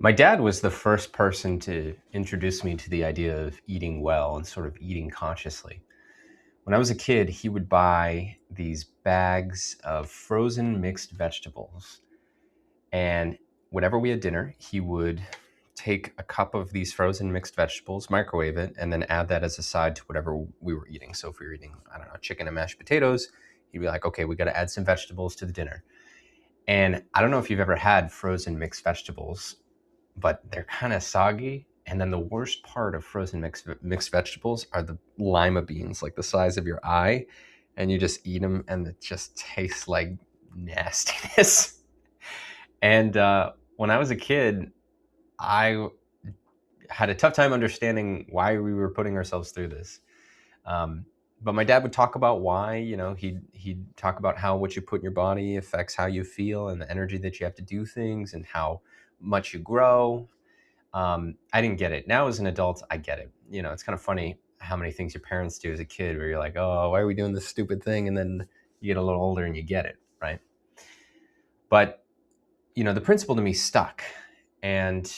My dad was the first person to introduce me to the idea of eating well and sort of eating consciously. When I was a kid, he would buy these bags of frozen mixed vegetables. And whenever we had dinner, he would take a cup of these frozen mixed vegetables, microwave it, and then add that as a side to whatever we were eating. So if we were eating, I don't know, chicken and mashed potatoes, he'd be like, okay, we got to add some vegetables to the dinner. And I don't know if you've ever had frozen mixed vegetables, but they're kind of soggy. And then the worst part of frozen mixed vegetables are the lima beans, like the size of your eye, and you just eat them, and it just tastes like nastiness. And when I was a kid, I had a tough time understanding why we were putting ourselves through this. But my dad would talk about why, he'd talk about how what you put in your body affects how you feel and the energy that you have to do things and how much you grow. I didn't get it. Now as an adult, I get it. It's kind of funny how many things your parents do as a kid where you're like, oh, why are we doing this stupid thing? And then you get a little older and you get it, right? But, the principle to me stuck. And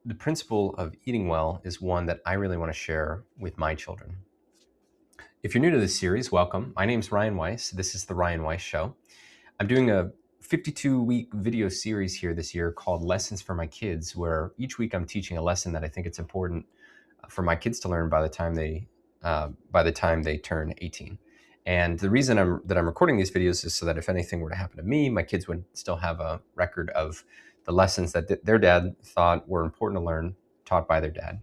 the principle of eating well is one that I really want to share with my children. If you're new to this series, welcome. My name's Ryan Weiss. This is The Ryan Weiss Show. I'm doing a 52-week video series here this year called Lessons for My Kids, where each week I'm teaching a lesson that I think it's important for my kids to learn by the time they turn 18. And the reason I'm recording these videos is so that if anything were to happen to me, my kids would still have a record of the lessons that their dad thought were important to learn, taught by their dad.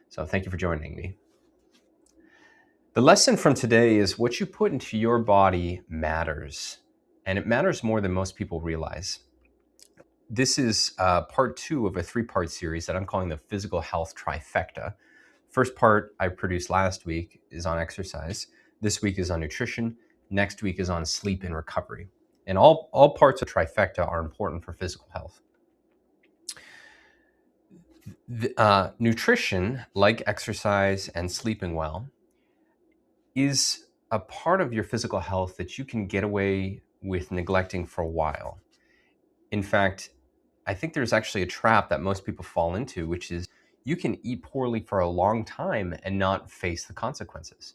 So thank you for joining me. The lesson from today is what you put into your body matters. And it matters more than most people realize. This is part 2 of a 3-part series that I'm calling the Physical Health Trifecta. First part I produced last week is on exercise. This week is on nutrition. Next week is on sleep and recovery. And all parts of trifecta are important for physical health. Nutrition, like exercise and sleeping well, is a part of your physical health that you can get away with neglecting for a while. In fact, I think there's actually a trap that most people fall into, which is you can eat poorly for a long time and not face the consequences.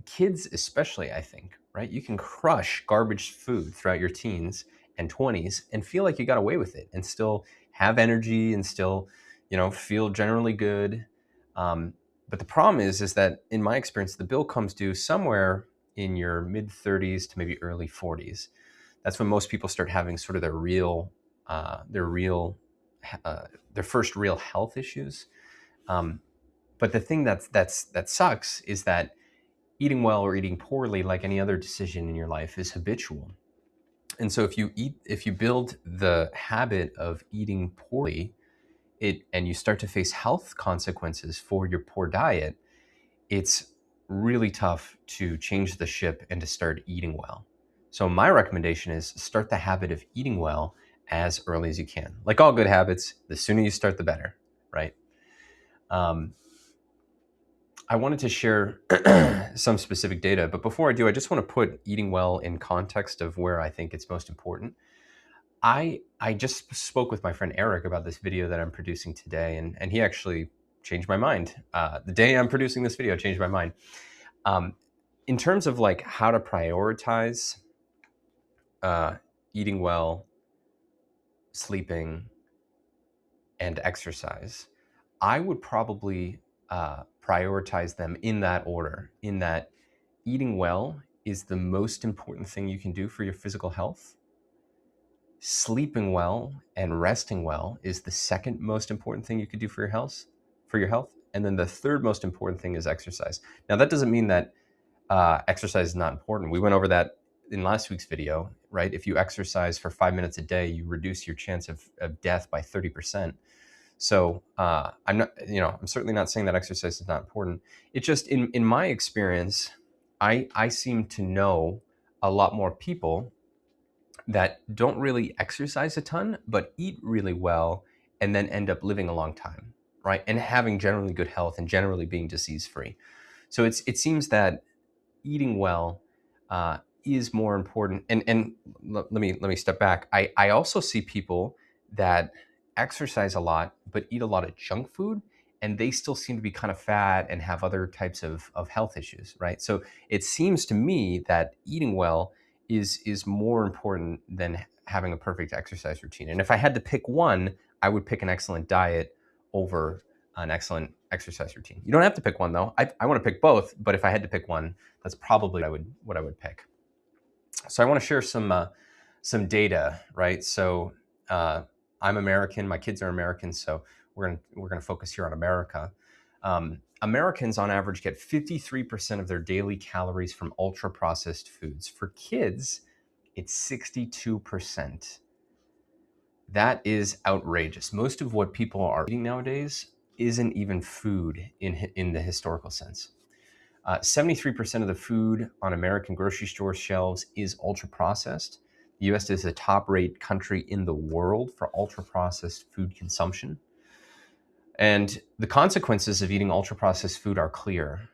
Kids especially, I think, right? You can crush garbage food throughout your teens and 20s and feel like you got away with it and still have energy and still, feel generally good. But the problem is that in my experience, the bill comes due somewhere in your mid 30s to maybe early 40s. That's when most people start having sort of their first real health issues. But the thing that sucks is that eating well or eating poorly, like any other decision in your life, is habitual. And so if you build the habit of eating poorly, and you start to face health consequences for your poor diet, it's really tough to change the ship and to start eating well. So my recommendation is start the habit of eating well as early as you can. Like all good habits, the sooner you start, the better, right? I wanted to share some specific data, but before I do, I just want to put eating well in context of where I think it's most important. I just spoke with my friend Eric about this video that I'm producing today, and he actually changed my mind. The day I'm producing this video changed my mind. In terms of like how to prioritize eating well, sleeping, and exercise, I would probably prioritize them in that order, in that eating well is the most important thing you can do for your physical health. Sleeping well and resting well is the second most important thing you could do for your health. And then the third most important thing is exercise. Now, that doesn't mean that exercise is not important. We went over that in last week's video, right? If you exercise for 5 minutes a day, you reduce your chance of death by 30%. So I'm certainly not saying that exercise is not important. It's just in my experience, I seem to know a lot more people that don't really exercise a ton, but eat really well and then end up living a long time, right? And having generally good health and generally being disease-free. So it seems that eating well is more important. And let me step back. I also see people that exercise a lot, but eat a lot of junk food, and they still seem to be kind of fat and have other types of health issues, right? So it seems to me that eating well is more important than having a perfect exercise routine. And if I had to pick one, I would pick an excellent diet over an excellent exercise routine. You don't have to pick one though. I want to pick both, but if I had to pick one, that's probably what I would pick. So I want to share some data, right? So I'm American, my kids are American, so we're gonna focus here on America. Americans on average get 53% of their daily calories from ultra processed foods. For kids, it's 62%. That is outrageous. Most of what people are eating nowadays isn't even food in the historical sense. 73% of the food on American grocery store shelves is ultra processed. The US is the top rate country in the world for ultra processed food consumption. And the consequences of eating ultra processed food are clear.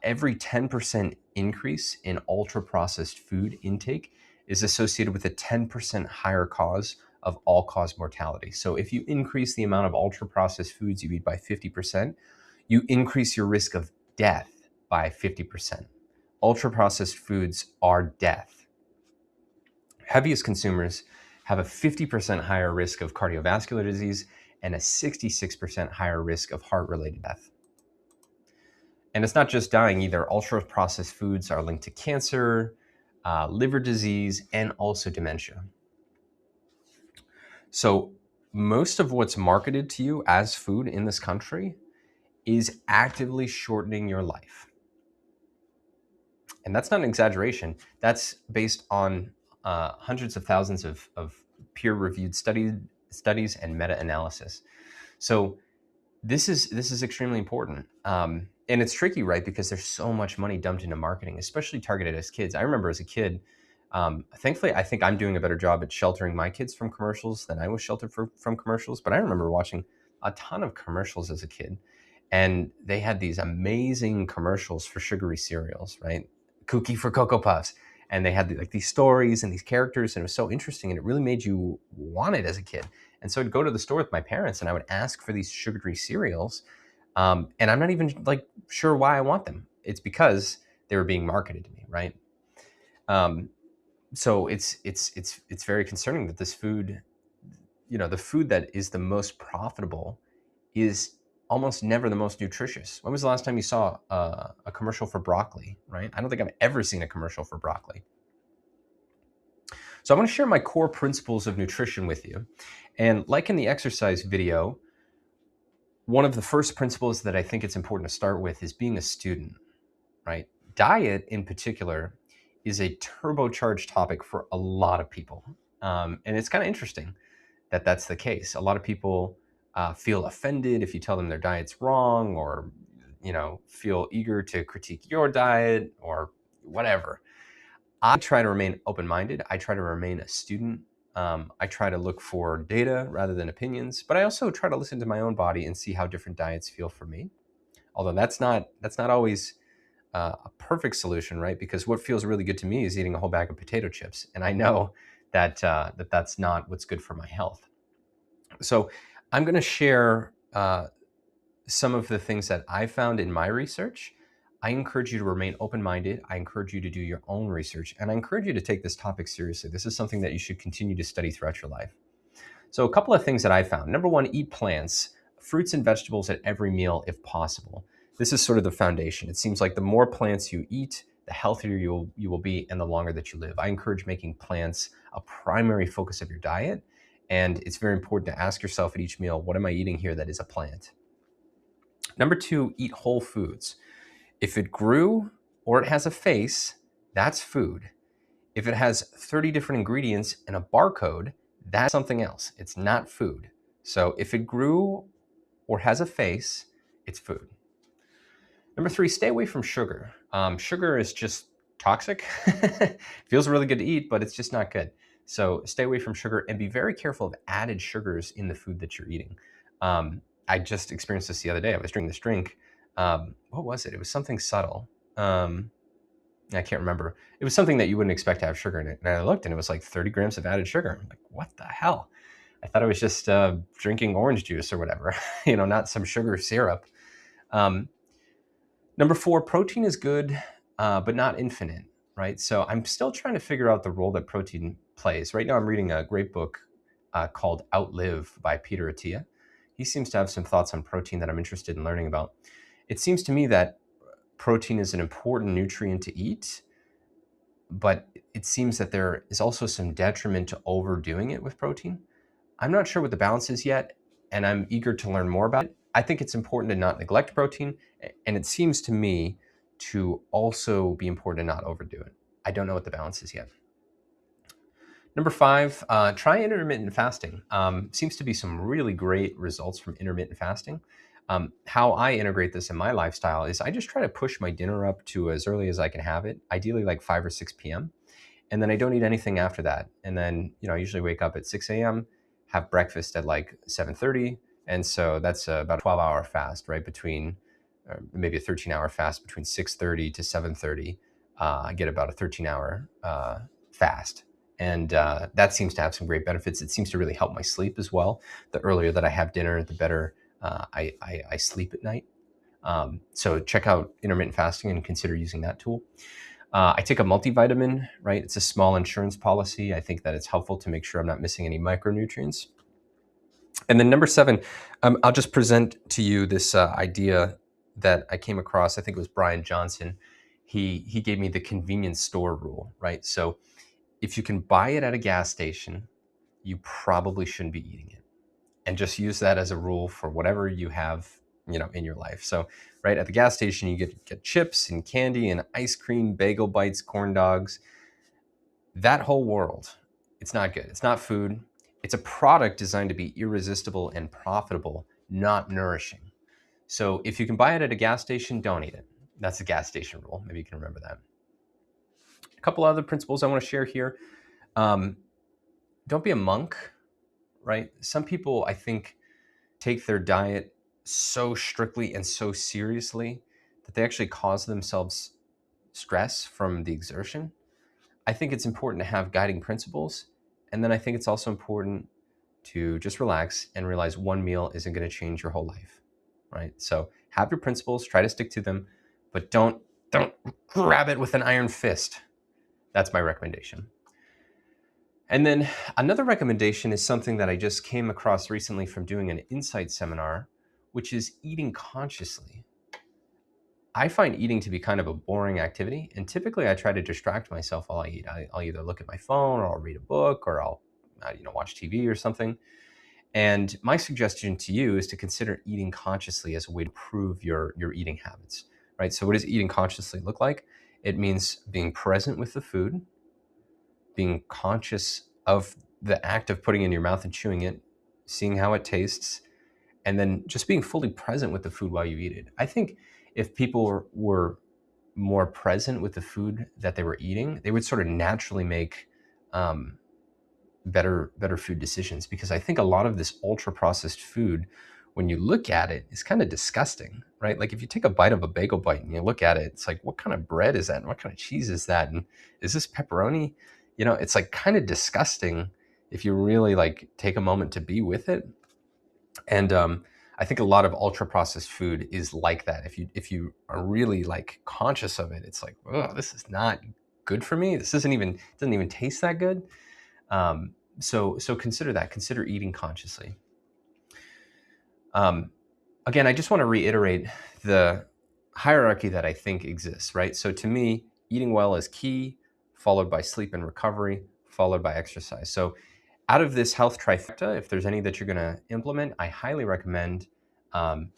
Every 10% increase in ultra processed food intake is associated with a 10% higher cause of all cause mortality. So if you increase the amount of ultra processed foods you eat by 50%, you increase your risk of death by 50%. Ultra processed foods are death. Heaviest consumers have a 50% higher risk of cardiovascular disease and a 66% higher risk of heart-related death. And it's not just dying either. Ultra processed foods are linked to cancer, liver disease, and also dementia. So most of what's marketed to you as food in this country is actively shortening your life. And that's not an exaggeration. That's based on hundreds of thousands of peer-reviewed studies and meta-analysis. So this is extremely important. And it's tricky, right? Because there's so much money dumped into marketing, especially targeted as kids. I remember as a kid, thankfully, I think I'm doing a better job at sheltering my kids from commercials than I was sheltered from commercials. But I remember watching a ton of commercials as a kid. And they had these amazing commercials for sugary cereals, right? Cookie for Cocoa Puffs. And they had like these stories and these characters, and it was so interesting, and it really made you want it as a kid. And so I'd go to the store with my parents, and I would ask for these sugary cereals, and I'm not even like sure why I want them. It's because they were being marketed to me, right? So it's very concerning that this food, the food that is the most profitable, is almost never the most nutritious. When was the last time you saw a commercial for broccoli, right? I don't think I've ever seen a commercial for broccoli. So I want to share my core principles of nutrition with you. And like in the exercise video, one of the first principles that I think it's important to start with is being a student, right? Diet in particular is a turbocharged topic for a lot of people. And it's kind of interesting that that's the case. A lot of people feel offended if you tell them their diet's wrong, or feel eager to critique your diet or whatever. I try to remain open-minded. I try to remain a student. I try to look for data rather than opinions, but I also try to listen to my own body and see how different diets feel for me. Although that's not always a perfect solution, right? Because what feels really good to me is eating a whole bag of potato chips, and I know that that's not what's good for my health. So I'm going to share some of the things that I found in my research. I encourage you to remain open-minded. I encourage you to do your own research, and I encourage you to take this topic seriously. This is something that you should continue to study throughout your life. So a couple of things that I found. Number one, eat plants, fruits and vegetables at every meal if possible. This is sort of the foundation. It seems like the more plants you eat, the healthier you will be and the longer that you live. I encourage making plants a primary focus of your diet, and it's very important to ask yourself at each meal, what am I eating here that is a plant? Number two, eat whole foods. If it grew or it has a face, that's food. If it has 30 different ingredients and a barcode, that's something else. It's not food. So if it grew or has a face, it's food. Number three, stay away from sugar. Sugar is just toxic. Feels really good to eat, but it's just not good. So stay away from sugar and be very careful of added sugars in the food that you're eating. I just experienced this the other day. I was drinking this drink. What was it? It was something subtle. I can't remember. It was something that you wouldn't expect to have sugar in it. And I looked and it was like 30 grams of added sugar. I'm like, what the hell? I thought I was just drinking orange juice or whatever, not some sugar syrup. Um, Number 4, protein is good, but not infinite, right? So I'm still trying to figure out the role that protein plays. Right now, I'm reading a great book called Outlive by Peter Attia. He seems to have some thoughts on protein that I'm interested in learning about. It seems to me that protein is an important nutrient to eat, but it seems that there is also some detriment to overdoing it with protein. I'm not sure what the balance is yet, and I'm eager to learn more about it. I think it's important to not neglect protein, and it seems to me to also be important to not overdo it. I don't know what the balance is yet. Number 5, try intermittent fasting. Seems to be some really great results from intermittent fasting. How I integrate this in my lifestyle is I just try to push my dinner up to as early as I can have it, ideally like 5 or 6 p.m. And then I don't eat anything after that. And then, I usually wake up at 6 a.m., have breakfast at like 7:30. And so that's about a 12-hour fast, right? Between maybe a 13-hour fast between 6:30 to 7:30. I get about a 13-hour fast. And that seems to have some great benefits. It seems to really help my sleep as well. The earlier that I have dinner, the better I sleep at night. So check out intermittent fasting and consider using that tool. I take a multivitamin, right? It's a small insurance policy. I think that it's helpful to make sure I'm not missing any micronutrients. And then number 7, I'll just present to you this idea that I came across. I think it was Brian Johnson. He gave me the convenience store rule, right? So if you can buy it at a gas station, you probably shouldn't be eating it. And just use that as a rule for whatever you have, in your life. So, right at the gas station, you get chips and candy and ice cream, bagel bites, corn dogs. That whole world, it's not good. It's not food. It's a product designed to be irresistible and profitable, not nourishing. So if you can buy it at a gas station, don't eat it. That's the gas station rule. Maybe you can remember that. A couple other principles I want to share here. Don't be a monk, right? Some people, I think, take their diet so strictly and so seriously that they actually cause themselves stress from the exertion. I think it's important to have guiding principles. And then I think it's also important to just relax and realize one meal isn't going to change your whole life, right? So have your principles, try to stick to them, but don't grab it with an iron fist. That's my recommendation. And then another recommendation is something that I just came across recently from doing an insight seminar, which is eating consciously. I find eating to be kind of a boring activity, and typically I try to distract myself while I eat. I'll either look at my phone, or I'll read a book, or I'll watch TV or something. And my suggestion to you is to consider eating consciously as a way to improve your eating habits, right? So what does eating consciously look like? It means being present with the food, being conscious of the act of putting it in your mouth and chewing it, seeing how it tastes, and then just being fully present with the food while you eat it. I think if people were more present with the food that they were eating, they would sort of naturally make better food decisions, because I think a lot of this ultra processed food, when you look at it, is kind of disgusting, right? Like if you take a bite of a bagel bite and you look at it, it's like, what kind of bread is that? And what kind of cheese is that? And is this pepperoni? It's like kind of disgusting if you really like take a moment to be with it. And I think a lot of ultra processed food is like that. If you are really like conscious of it, it's like, oh, this is not good for me. This doesn't even taste that good. So consider that. Consider eating consciously. Again, I just want to reiterate the hierarchy that I think exists, right? So to me, eating well is key, followed by sleep and recovery, followed by exercise. So out of this health trifecta, if there's any that you're going to implement, I highly recommend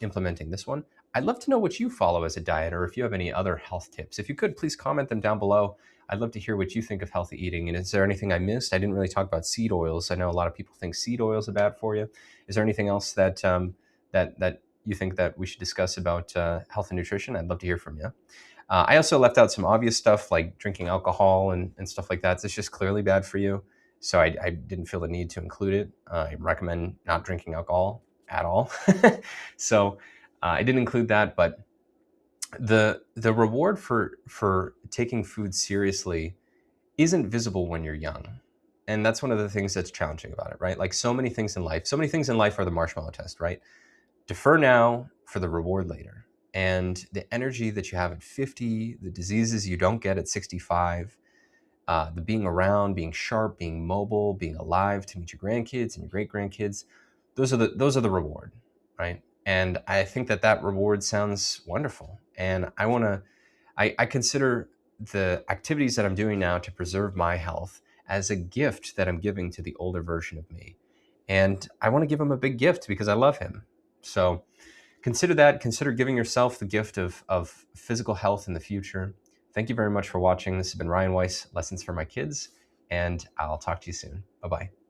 implementing this one. I'd love to know what you follow as a diet, or if you have any other health tips. If you could, please comment them down below. I'd love to hear what you think of healthy eating. And is there anything I missed? I didn't really talk about seed oils. I know a lot of people think seed oils are bad for you. Is there anything else that that you think that we should discuss about health and nutrition? I'd love to hear from you. I also left out some obvious stuff like drinking alcohol and stuff like that. It's just clearly bad for you. So I didn't feel the need to include it. I recommend not drinking alcohol at all. So I didn't include that, but the reward for taking food seriously isn't visible when you're young. And that's one of the things that's challenging about it, right? Like so many things in life, are the marshmallow test, right? Defer now for the reward later. And the energy that you have at 50, the diseases you don't get at 65, the being around, being sharp, being mobile, being alive to meet your grandkids and your great grandkids, those are the reward, right? And I think that reward sounds wonderful. And I consider the activities that I'm doing now to preserve my health as a gift that I'm giving to the older version of me. And I want to give him a big gift because I love him. So consider that. Consider giving yourself the gift of physical health in the future. Thank you very much for watching. This has been Ryan Weiss, Lessons for My Kids, and I'll talk to you soon. Bye-bye.